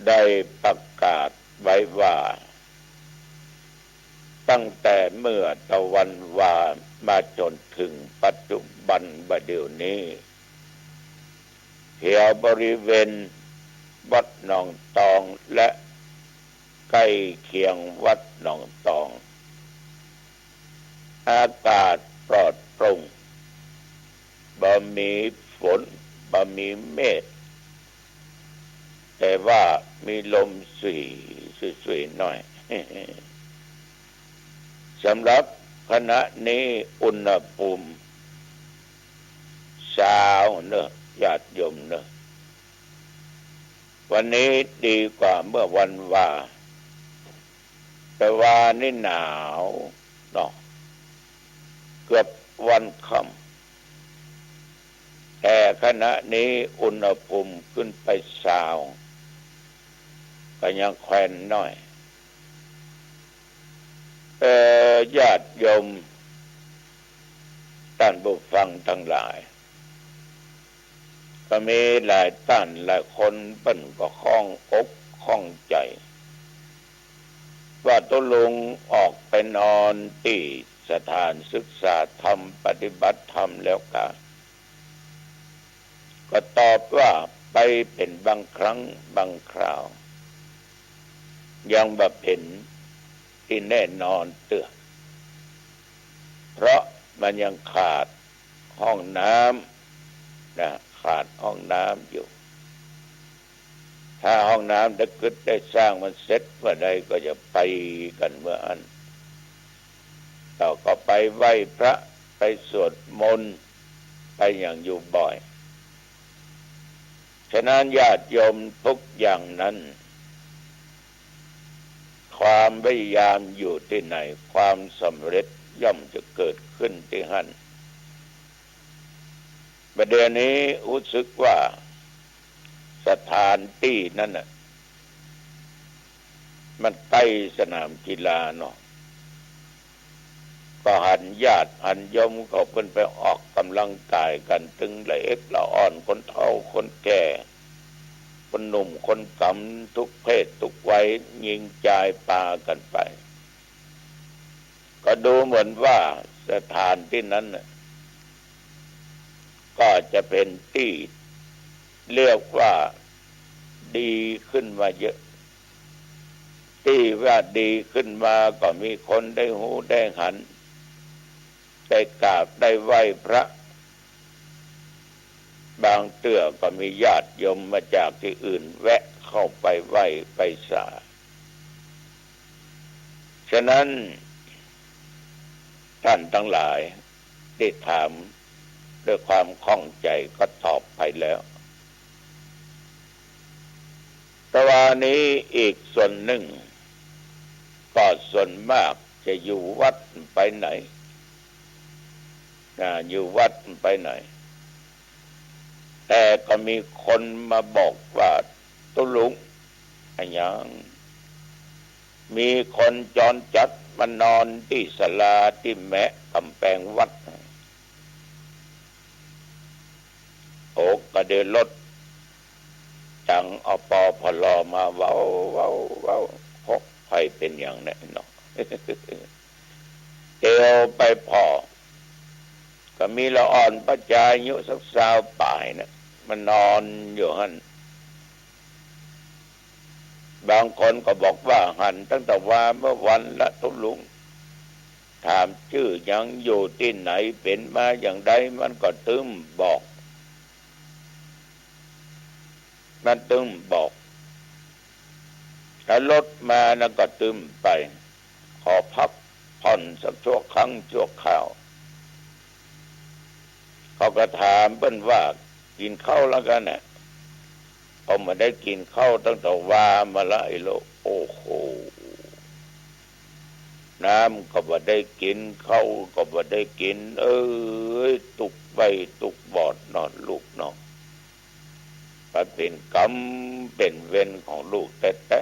ได้ประกาศไว้ว่าตั้งแต่เมื่อตะวันวามาจนถึงปัจจุบันบัดเดี๋ยวนี้แถวบริเวณวัดหนองตองและใกล้เคียงวัดหนองตองอากาศปลอดโปร่งบ่มีฝนบ่มีเมฆแต่ว่ามีลมสวยๆหน่อยสำหรับขณะนี้อุณหภูมิเช้าเนอะญาติโยมเนอะวันนี้ดีกว่าเมื่อวันวาแต่ว่านี่หนาวเนาะเกือบวันค่ำแต่ขณะนี้อุณหภูมิขึ้นไปเช้าก็ยังแควนน้อยญาติโยมท่านผู้ฟังทั้งหลายก็มีหลายท่านหลายคนเปิ้นก็ข้องอกข้องใจว่าตกลงออกไปนอนที่สถานศึกษาธรรมปฏิบัติธรรมแล้วก็ตอบว่าไปเป็นบางครั้งบางคราวยังบ่เป็นที่แน่นอนเตือเพราะมันยังขาดห้องน้ำนะขาดห้องน้ำอยู่ถ้าห้องน้ำได้กึดได้สร้างมันเสร็จเมื่อใดก็จะไปกันเมื่ออันเราก็ไปไหว้พระไปสวดมนต์ไปอย่างอยู่บ่อยฉะนั้นญาติโยมทุกอย่างนั้นความพยายามอยู่ที่ไหนความสำเร็จย่อมจะเกิดขึ้นที่นั่นประเดี๋ยวนี้รู้สึกว่าสถานที่นั้นน่ะมันใกล้สนามกีฬาเนาะก็หันญาติหันโยมเขาเพิ่นไปออกกำลังกายกันถึงละเอ็ดละอ่อนคนเฒ่าคนแก่คนหนุ่มคนกำทุกเพศทุกวัยยิงจ่ายปากันไปก็ดูเหมือนว่า สถานที่นั้นก็จะเป็นที่เรียกว่าดีขึ้นมาเยอะที่ว่าดีขึ้นมาก็มีคนได้หูได้หันได้กราบได้ไหว้พระบางเตื้อก็มีญาติโยมมาจากที่อื่นแวะเข้าไปไหว้ไปสาฉะนั้นท่านทั้งหลายได้ถามด้วยความข้องใจก็ตอบไปแล้วแต่ว่านี้อีกส่วนหนึ่งก็ส่วนมากจะอยู่วัดไปไหนอยู่วัดไปไหนแต่ก็มีคนมาบอกว่าตุลุงอย่างมีคนจรจัดมานอนที่ศาลาที่แมะกำแพงวัดโอกก็เดินรถจังเอาปอพลอมาเว้าพกไฟเป็นอย่างนั้นเนาะเอวไปพอก็มีละอ่อนประจายอายุสักสาวป่ายนะมันนอนอยู่หันบางคนก็บอกว่าหันตั้งแต่ว่าเมื่อวันละตุลุงถามชื่อยังอยู่ที่ไหนเป็นมาอย่างใดมันก็ตึมบอกมันตึมบอกถ้ารถมาแล้วก็ตึมไปขอพักผ่อนสักชั่วครั้งชั่วคราวเขาก็ถามเพิ่นว่ากินข้าวแล้วกันเนี่ยเขามาได้กินข้าวตั้งแต่ว่ามาละไอ้โลโอ้โหน้ำก็บ่ได้กินข้าวก็บ่ได้กินตุกใบตุกบอดนอนลูกนอนมันเป็นกรรมเป็นเวรของลูกแต่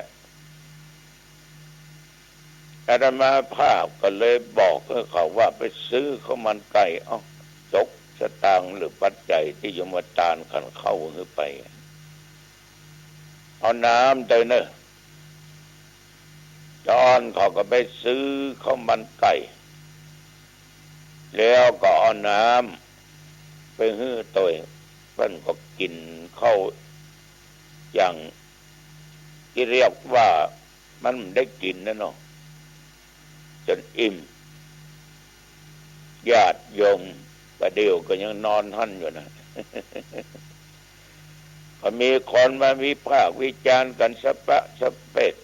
อาตมาภาพก็เลยบอกให้เขาว่าไปซื้อข้าวมันไก่จกสตางค์หรือปัจจัยที่ยมตานขันเข้าหรือไปเอาน้ำเตยเนอะจอนเขาก็ไปซื้อข้าวมันไก่แล้วก็เอาน้ำไปฮื้อตัวเพิ่นก็กินข้าวอย่างที่เรียกว่ามันได้กินนะเนาะจนอิ่มญาติโยมประเดี๋ยวก็ยังนอนหั่นอยู่นะก็มีคนมาวิพากษ์วิจารณ์กันสะปะสะเปด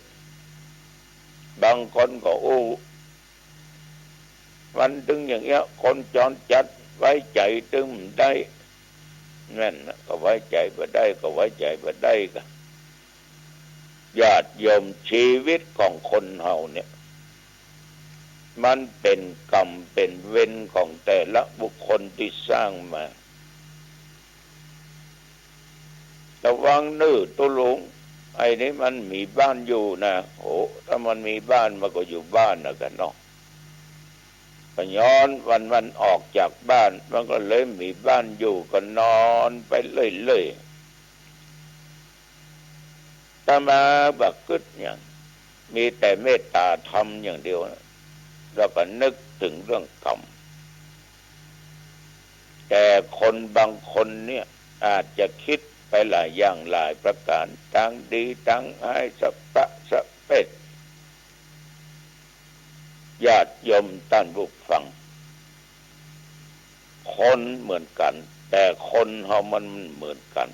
บางคนก็มันถึงอย่างเงี้ยคนจรจัดไว้ใจตึมได้นั่นก็ไว้ใจบ่ได้ก็ไว้ใจบ่ได้ก็ญาติโยมชีวิตของคนเฮาเนี่ยมันเป็นกรรมเป็นเวรของแต่ละบุคคลที่สร้างมาระวังนื้อตุลุงไอ้นี่มันมีบ้านอยู่นะโหถ้ามันมีบ้านมันก็อยู่บ้านนะกันเนาะก็ย้อนวันออกจากบ้านมันก็เลยมีบ้านอยู่ก็นอนไปเรื่อยๆถ้ามาบักกึศอย่างมีแต่เมตตาธรรมอย่างเดียวนะเราก็นึกถึงเรื่องกรรมแต่คนบางคนเนี่ยอาจจะคิดไปหลายอย่างหลายประการทั้งดีทั้งให้สะปะสะเพ็ดญาติโยมท่านผู้ฟังคนเหมือนกันแต่คนเฮามันเหมือนกัน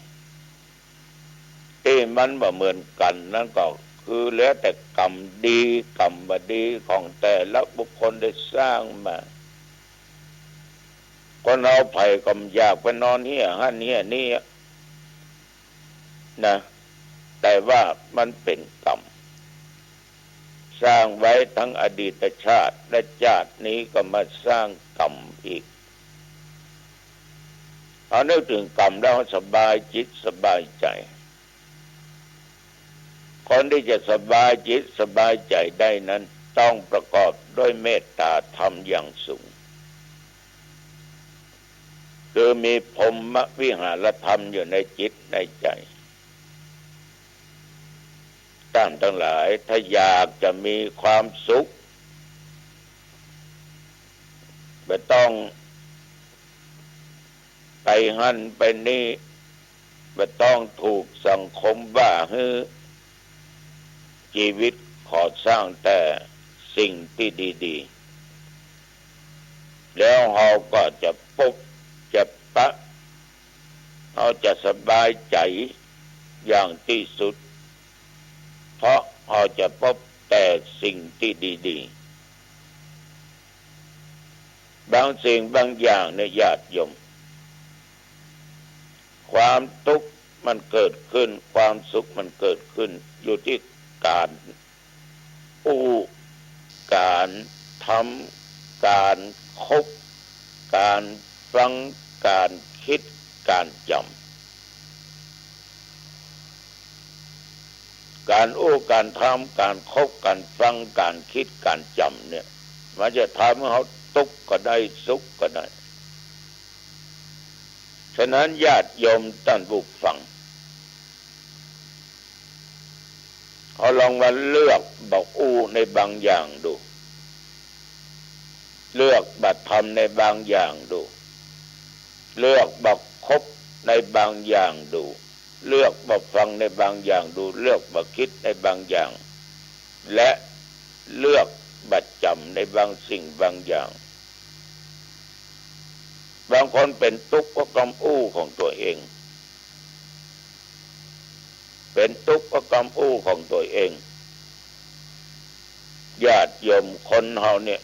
ที่มันบ่เหมือนกันนั่นก็คือแล้วแต่กรรมดีกรรมบ่ดีของแต่ละบุคคลได้สร้างมาคนเอาไผ่ก็อยากไปนอนเหี้ยหั่นเหี้ยนี่นะแต่ว่ามันเป็นกรรมสร้างไว้ทั้งอดีตชาติและชาตินี้ก็มาสร้างกรรมอีกเอานึกถึงกรรมแล้วสบายจิตสบายใจคนที่จะสบายจิตสบายใจได้นั้นต้องประกอบด้วยเมตตาธรรมอย่างสูงคือมีพรหมวิหารธรรมอยู่ในจิตในใจท่านทั้งหลายถ้าอยากจะมีความสุข ไม่ต้องไปหันไปนี่ไม่ต้องถูกสังคมว่าฮือชีวิตขอสร้างแต่สิ่งที่ดีๆแล้วเราก็จะพบจะปะเราจะสบายใจอย่างที่สุดเพราะเราจะพบแต่สิ่งที่ดีๆบางสิ่งบางอย่างในญาติโยมความทุกข์มันเกิดขึ้นความสุขมันเกิดขึ้นอยู่ที่การการทำการคบการฟังการคิดการจำการการทำการคบการฟังการคิดการจำเนี่ยมันจะทำให้เขาทุกข์ก็ได้สุขก็ได้ฉะนั้นญาติโยมท่านผู้ฟังเขาลองมาเลือกบอกในบางอย่างดูเลือกบัตรธรรมในบางอย่างดูเลือกบอกคบในบางอย่างดูเลือกบอกฟังในบางอย่างดูเลือกบอกคิดในบางอย่างและเลือกบัตรจำในบางสิ่งบางอย่างบางคนเป็นทุกข์เพราะกรรมของตัวเองเป็นทุกข์เพราะกรรมของตัวเองญาติโยมคนเฮาเนี่ย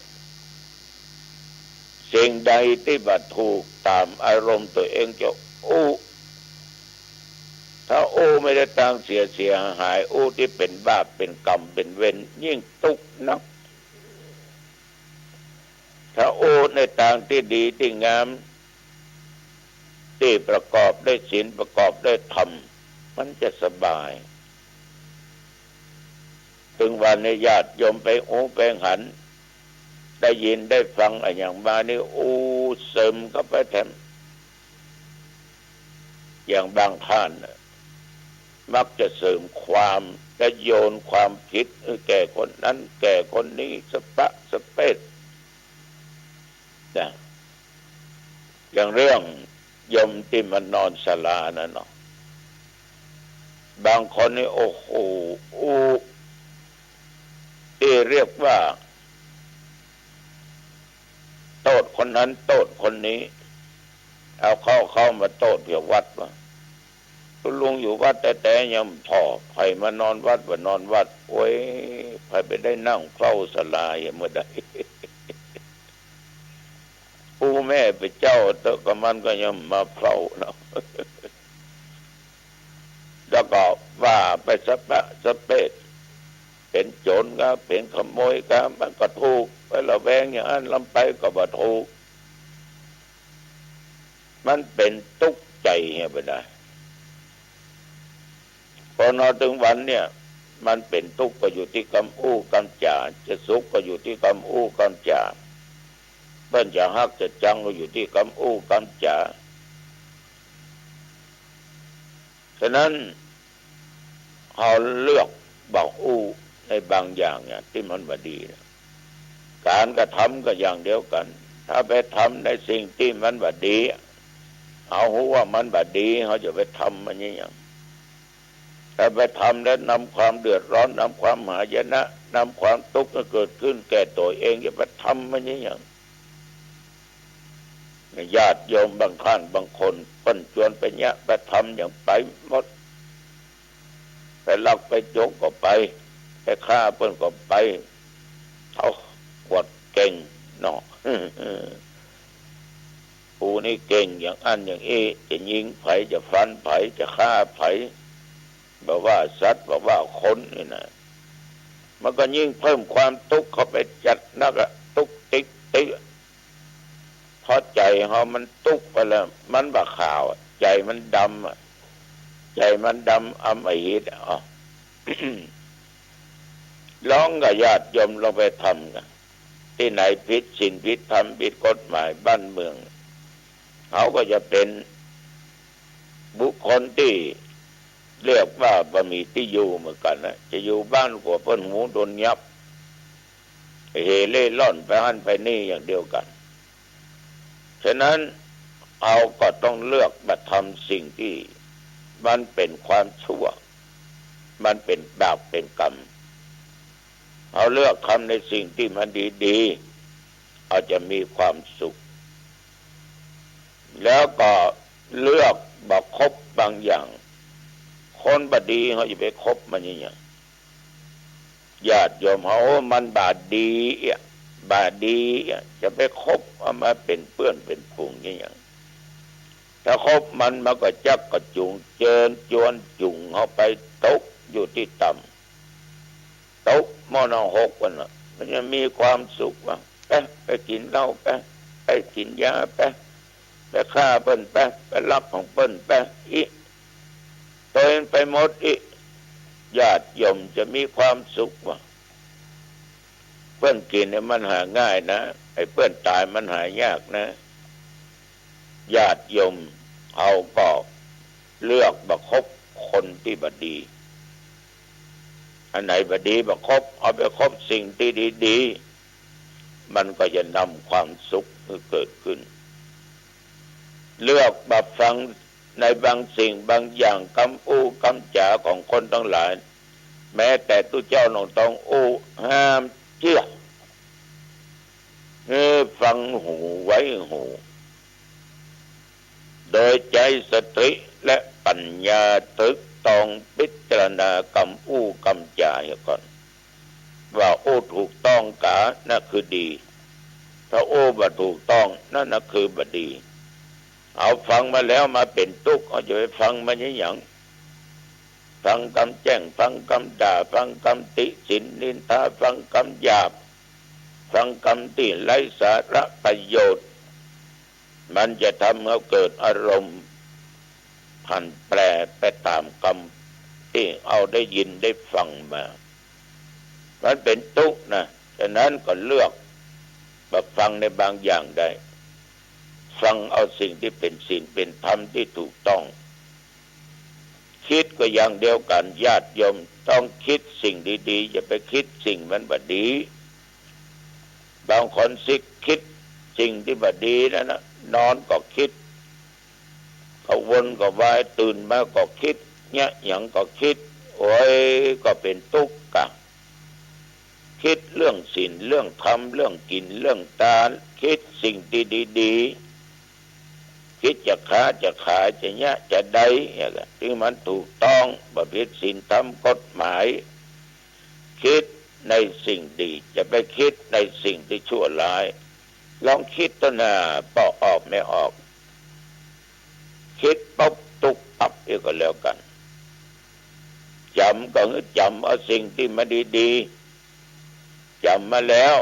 สิ่งใดที่บัดถูกตามอารมณ์ตัวเองจะถ้าไม่ได้ตั้งเสียหายที่เป็นบาปเป็นกรรมเป็นเวรยิ่งทุกข์นักถ้าในทางที่ดีที่งามที่ประกอบด้วยศีลประกอบด้วยธรรมมันจะสบายถึงวันนี้ญาติโยมไปไปหันได้ยินได้ฟังอะไรอย่างมานี่เสริมก็ไปแถมอย่างบางท่านมักจะเสริมความและโยนความผิดแก่คนนั้นแก่คนนี้สเปดนะอย่างเรื่องยมที่มันนอนศาลานั่นเนาะบางคนนี่ที่เรียกว่าโทษคนนั้นโทษคนนี้เอาเข้ามาโทษเกี่ยววัดว่าคุณลุงอยู่วัดแต่ยังพอใครมานอนวัดว่านอนวัดโอ้ยใครไปได้นั่งเฝ้าศาลาอย่างเมื่อใดแม่ไปเจ้าเตอะกับมันก็ยังมาเฝ้าเนาะแล้วก็ว่าไปสเปดเป็นโจรก็เป็นขโมยก็มันก็ถูกไปละแวงอย่างนั้นลำไปก็บ่ถูกมันเป็นทุกข์ใจเหี้ยไปได้พอนอนถึงวันเนี่ยมันเป็นทุกข์ก็อยู่ที่กรรมกรรมจ่าจะสุขก็อยู่ที่กรรมกรรมจ่าเปิ้นจะฮักจะจังก็อยู่ที่กรรมกรรมจ่าฉะนั้นเอาเลือกบอกในบางอย่างเนี่ยที่มันบ่ดีนะการกระทำก็อย่างเดียวกันถ้าไปทำในสิ่งที่มันบ่ดีเอาหัวมันบ่ดีเขาจะไปทำมันอย่างถ้าไปทำแล้วนำความเดือดร้อนนำความหายนะนำความทุกข์เกิดขึ้นแก่ตัวเองจะไปทำมันอย่างญาติโยมบางท่านบางคนเปิ้นชวนไปเนี่ยไปทำอย่างไปหมดไปลักไปโจกก็ไปฆ่าเปิ้นก็ไปเขาขวดเก่งเนาะผู้นี่เก่งอย่างอันอย่างจะยิงไผจะฟันไผจะฆ่าไผบอกว่าสัตว์บอกว่าคนนี่นะมันก็ยิ่งเพิ่มความทุกข์เข้าไปจัดนักทุกติ๊กพอใจเฮามันทุกข์ไปแล้วมันบ่ข่าวใจมันดำใจมันดำอำมหิตร้องกับญาติโยมลงไปทำกันที่ไหนผิดศีลผิดธรรมผิดกฎหมายบ้านเมืองเขาก็จะเป็นบุคคลที่เรียกว่าบ่มีที่อยู่เหมือนกันนะจะอยู่บ้านหัวเพิ่นหูโดนยับเฮเล่ร่อนไปหันไปนี่อย่างเดียวกัน ฉะนั้นเราก็ต้องเลือกมาทำสิ่งที่มันเป็นความชั่วมันเป็นบาปเป็นกรรมเอาเลือกทำในสิ่งที่มันดีๆเอาจะมีความสุขแล้วก็เลือกบ่คบบางอย่างคนบดีเขาจะไปคบมันอย่างนี้ญาติโยมเขามันบาดดีบาดดีจะไปคบเอามาเป็นเพื่อนเป็นฝูงอย่างนี้ถ้าคบมันก็จักกระจุงเจิญจวนจุงเขาไปตกอยู่ที่ต่ำตกมอนหกวันน่ะมันจะมีความสุขว่าไปกินเหล้าไปกินยาไปฆ่าเปิ้นไปลักของเปิ้นอีตัวเองไปหมดญาติโยมจะมีความสุขว่าเปิ้นกินเนี่ยมันหาง่ายนะไอ้เปิ้นตายมันหายากนะญาติโยมเอาก็เลือกบักคบคนที่บดีอันไหนบดีบักคบเอาไปคบสิ่งที่ดีๆมันก็จะนำความสุขเกิดขึ้นเลือกบักฟังในบางสิ่งบางอย่างคำอู้คำจาของคนทั้งหลายแม้แต่ตู้เจ้าหนองตองอู้ห้ามเชื่อฟังหูไว้หูโดยใจสติและปัญญาตึกต้องพิจารณากำอู้คำจาก่อนว่าโอ้ถูกต้องกะนั่นคือดีถ้าโอ้บ่ถูกต้องนั่นน่ะคือบดีเอาฟังมาแล้วมาเป็นทุกข์เอาจะไปฟังมันอย่างฟังคำแจ้งฟังคำด่าฟังคำติฉินนินทาฟังคำหยาบฟังคำที่ไร้สาระประโยชน์มันจะทำให้เกิดอารมณ์ผันแปรไปตามคำที่เอาได้ยินได้ฟังมามันเป็นทุกข์นะฉะนั้นก็เลือกมาฟังในบางอย่างได้ฟังเอาสิ่งที่เป็นศีลเป็นธรรมที่ถูกต้องคิดก็อย่างเดียวกันญาติโยมต้องคิดสิ่งดีๆอย่าไปคิดสิ่งมันบดีบางคนคิดสิ่งที่บดีนั่นนะนอนก็คิดเขาวนก็วายตื่นมาก็คิดเนี่ยอย่างก็คิดโอ้ยก็เป็นทุกข์กะคิดเรื่องศีลเรื่องธรรมเรื่องกินเรื่องทานคิดสิ่งที่ดีๆคิดจะค้าจะขายจะเนี่ยจะได้อย่างที่มันถูกต้องประพฤติศีลธรรมกฎหมายคิดในสิ่งดีจะไปคิดในสิ่งที่ชั่วร้ายลองคิดต้นหน้าปอกออกไม่ออกคิดปุ๊บตุกปับอีกก็แล้วกันจำก็จำเอาสิ่งที่มันดีๆจำมาแล้ว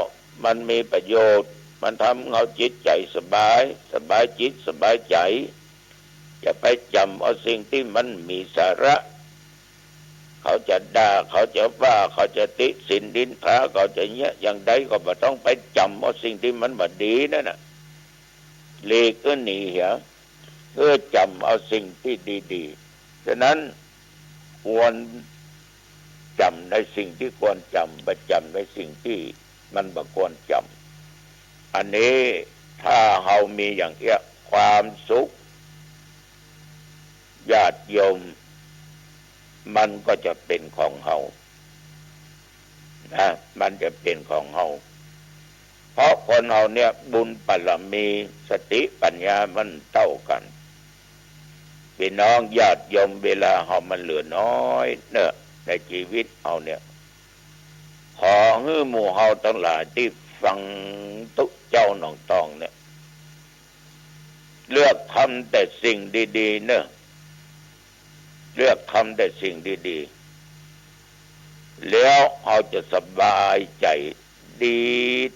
มันมีประโยชน์มันทำเอาจิตใจสบายจิตสบายใจอย่าไปจำเอาสิ่งที่มันมีสาระเขาจะด่าเขาจะว่าเขาจะติสินดินทาเขาจะเนี้ยอย่างใดก็บ่ต้องไปจำเอาสิ่งที่มันบ่ดีนั่นน่ะหลีกหนีเหี้ยจำเอาสิ่งที่ดีๆฉะนั้นควรจำในสิ่งที่ควรจำประจำในสิ่งที่มันบ่ควรจำอันนี้ถ้าเฮามีอย่างเงี้ยความสุขญาติโยมมันก็จะเป็นของเฮานะมันจะเป็นของเฮาเพราะคนเฮาเนี่ยบุญบารมีสติปัญญามันเท่ากันพี่น้องญาติโยมเวลาเฮามันเหลือน้อยเนอะในชีวิตเฮาเนี่ยขอให้หมู่เฮาทั้งหลายที่ฟังตุเจ้าหนองตองเนี่ยเลือกทำแต่สิ่งดีๆเนอะเลือกทำแต่สิ่งดีๆแล้วเอาจะสบายใจดี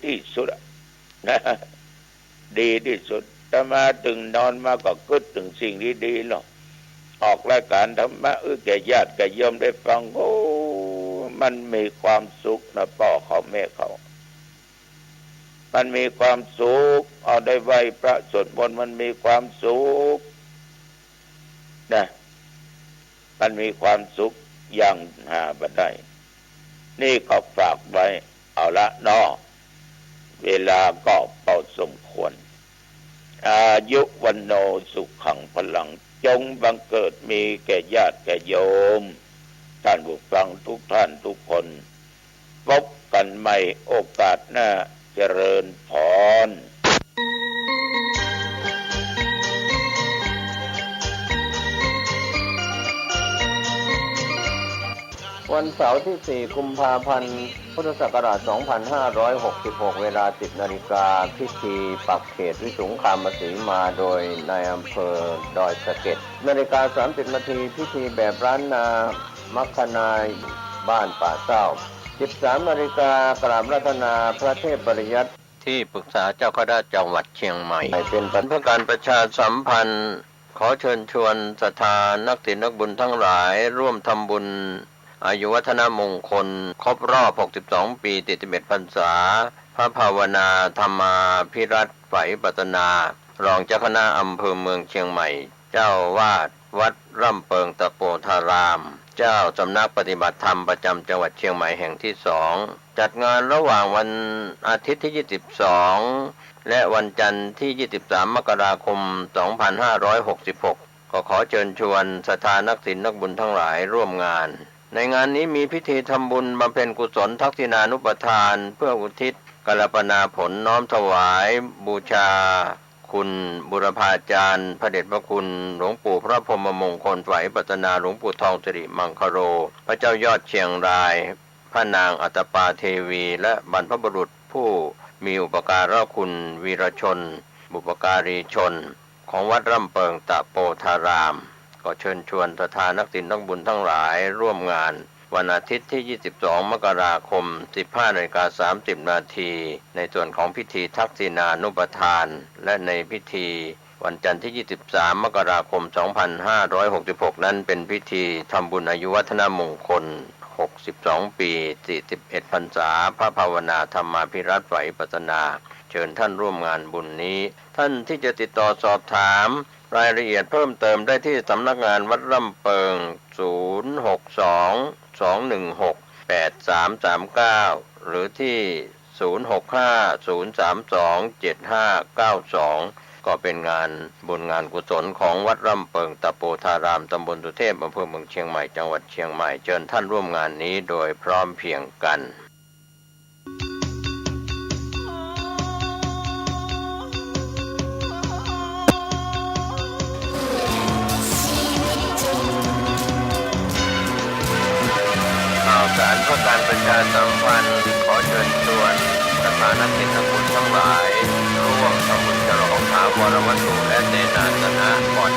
ที่สุดนะดีที่สุดถ้ามาถึงนอนมาก็คิดถึงสิ่งดีๆหรอกออกรายการธรรมะแก่ญาติแก่โยมได้ฟังโอ้มันมีความสุขนะพ่อเขาแม่เขามันมีความสุขเอาได้ไหว้พระสวดมนต์มันมีความสุขนะมันมีความสุขอย่างหาบ่ได้นี่ก็ฝากไว้เอาละเนาะเวลาก็พอสมควร อายุวันโนสุขังพลังจงบังเกิดมีแก่ญาติแก่โยมท่านผู้ฟังทุกท่านทุกคนพบกันใหม่โอกาสหน้าเจริญพรวันเสาร์ที่ 4 กุมภาพันธ์ พุทธศักราช 2566 เวลา 10 นาฬิกา พิธีปักเขตวิสุงคามสีมาโดยนายอำเภอดอยสะเก็ด นาฬิกา 30 นาที พิธีแบบร้านนามัคคนายบ้านป่าเศร้า 13 นาฬิกากราบรัตนาพระเทพปริยัติที่ปรึกษาเจ้าคณะจังหวัดเชียงใหม่เป็นเพื่อการประชาสัมพันธ์ขอเชิญชวนศรัทธานักศีลนักบุญทั้งหลายร่วมทำบุญอายุวัฒนมงคลครบรอบ 62 ปีติด11 พรรษาพระภาวนาธรรมาภิรัตน์ไฝปัตนารองเจ้าคณะอำเภอเมืองเชียงใหม่เจ้าวาดวัดร่ำเปิงตะโปธารามเจ้าสำนักปฏิบัติธรรมประจำจังหวัดเชียงใหม่แห่งที่ 2จัดงานระหว่างวันอาทิตย์ที่ 22 และวันจันทร์ที่ 23 มกราคม 2566 ก็ขอเชิญชวนศรัทธานักศีลนักบุญทั้งหลายร่วมงานในงานนี้มีพิธีทำบุญบำเพ็ญกุศลทักษิณานุปทานเพื่ออุทิศกัลปนาผลน้อมถวายบูชาคุณบุรพาจารย์พระเดชพระคุณหลวงปู่พระพรหมมงคลไฝปัตนาหลวงปู่ทองสิริมังคโรพระเจ้ายอดเชียงรายพระนางอัตปาเทวีและบรรพบุรุษผู้มีอุปการะคุณวีรชนบุปการีชนของวัดร่ำเปิงตะโปธารามก็เชิญชวนศรัทธานักศีลนักบุญทั้งหลายร่วมงานวันอาทิตย์ที่ 22 มกราคม 15:30 นาทีในส่วนของพิธีทักษิณานุปทานและในพิธีวันจันทร์ที่ 23 มกราคม 2566 นั้นเป็นพิธีทำบุญอายุวัฒนมงคล 62 ปี 41 พรรษาพระภาวนาธรรมาภิรัตน์ไฝปัตนาเชิญท่านร่วมงานบุญนี้ท่านที่จะติดต่อสอบถามรายละเอียดเพิ่มเติมได้ที่สำนักงานวัดร่ำเปิง 062-216-8339 หรือที่ 065-032-7592 ก็เป็นงานบุญงานกุศลของวัดร่ำเปิงตะโปธารามตำบลสุเทพอำเภอเมืองเชียงใหม่จังหวัดเชียงใหม่เชิญท่านร่วมงานนี้โดยพร้อมเพรียงกันข่าวสารเพื่อการประชาสัมพันธ์ขอเชิญชวนศรัทธานักศีลนักบุญทั้งหลายร่วมทำบุญฉลองถาวรวัตถุและเสนาสนะก่อน